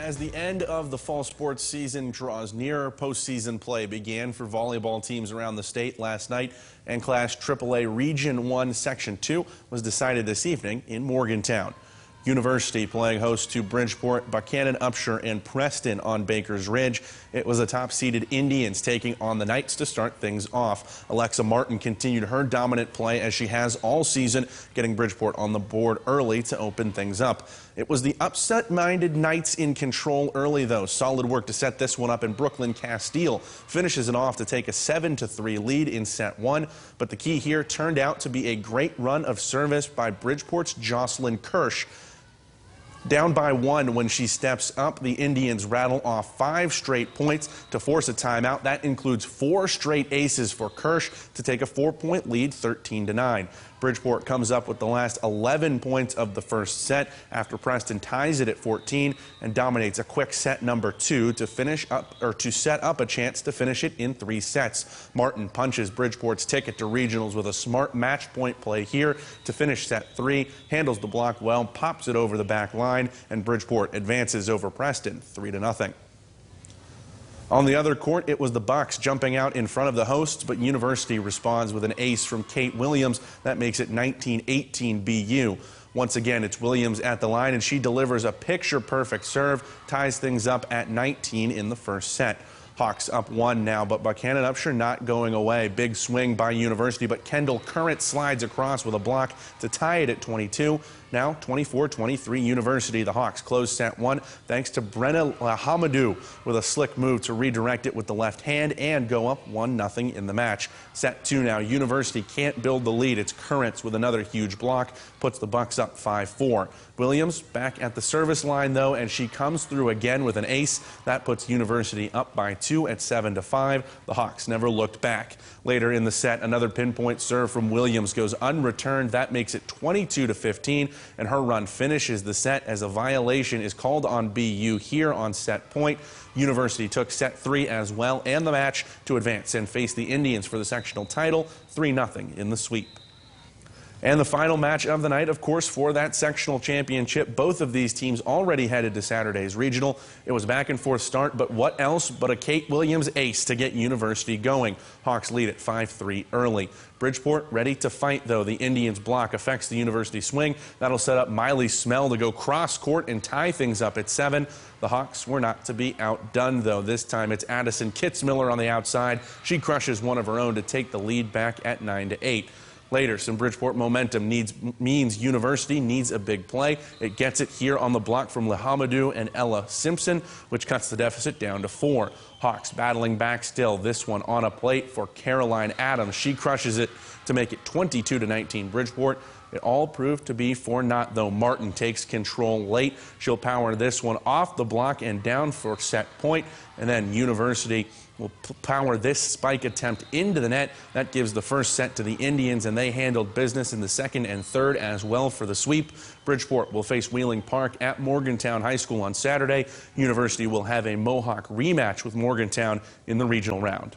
As the end of the fall sports season draws nearer, postseason play began for volleyball teams around the state last night, and Class AAA Region I Section 2 was decided this evening in Morgantown. University playing host to Bridgeport, Buchanan, Upshur, and Preston on Baker's Ridge. It was the top-seeded Indians taking on the Knights to start things off. Alexa Martin continued her dominant play as she has all season, getting Bridgeport on the board early to open things up. It was the upset-minded Knights in control early, though. Solid work to set this one up, and Brooklyn Castile finishes it off to take a 7-3 lead in set one. But the key here turned out to be a great run of service by Bridgeport's Jocelyn Kirsch. Down by one when she steps up, the Indians rattle off 5 straight points to force a timeout. That includes 4 straight aces for Kirsch to take a 4-point lead, 13-9. Bridgeport comes up with the last 11 points of the first set after Preston ties it at 14 and dominates a quick set number 2 to set up a chance to finish it in 3 sets. Martin punches Bridgeport's ticket to regionals with a smart match point play here to finish set 3, handles the block well, pops it over the back line, and Bridgeport advances over Preston 3-0. On the other court, it was the Bucks jumping out in front of the hosts, but University responds with an ace from Kate Williams. That makes it 19-18 BU. Once again, it's Williams at the line, and she delivers a picture-perfect serve, ties things up at 19 in the first set. Hawks up 1 now, but Buchanan Upshur not going away. Big swing by University, but Kendall Current slides across with a block to tie it at 22. Now 24-23 University. The Hawks close set 1 thanks to Brenna Lahamadou with a slick move to redirect it with the left hand and go up 1-0 in the match. Set 2 now. University can't build the lead. It's Currents with another huge block, puts the Bucks up 5-4. Williams back at the service line though, and she comes through again with an ace. That puts University up by 2 at 7-5. The Hawks never looked back. Later in the set, another pinpoint serve from Williams goes unreturned. That makes it 22-15, and her run finishes the set as a violation is called on BU here on set point. University took set 3 as well and the match to advance and face the Indians for the sectional title, 3-0 in the sweep. And the final match of the night, of course, for that sectional championship. Both of these teams already headed to Saturday's regional. It was back and forth start, but what else but a Kate Williams ace to get University going. Hawks lead at 5-3 early. Bridgeport ready to fight, though. The Indians' block affects the University swing. That'll set up Miley Smell to go cross court and tie things up at 7. The Hawks were not to be outdone, though. This time it's Addison Kitzmiller on the outside. She crushes one of her own to take the lead back at 9-8. Later, some Bridgeport momentum means University needs a big play. It gets it here on the block from Lahamadou and Ella Simpson, which cuts the deficit down to 4. Hawks battling back still. This one on a plate for Caroline Adams. She crushes it to make it 22-19 Bridgeport. It all proved to be for naught, though. Martin takes control late. She'll power this one off the block and down for set point. And then University will power this spike attempt into the net. That gives the first set to the Indians, and they handled business in the second and third as well for the sweep. Bridgeport will face Wheeling Park at Morgantown High School on Saturday. University will have a Mohawk rematch with Morgantown in the regional round.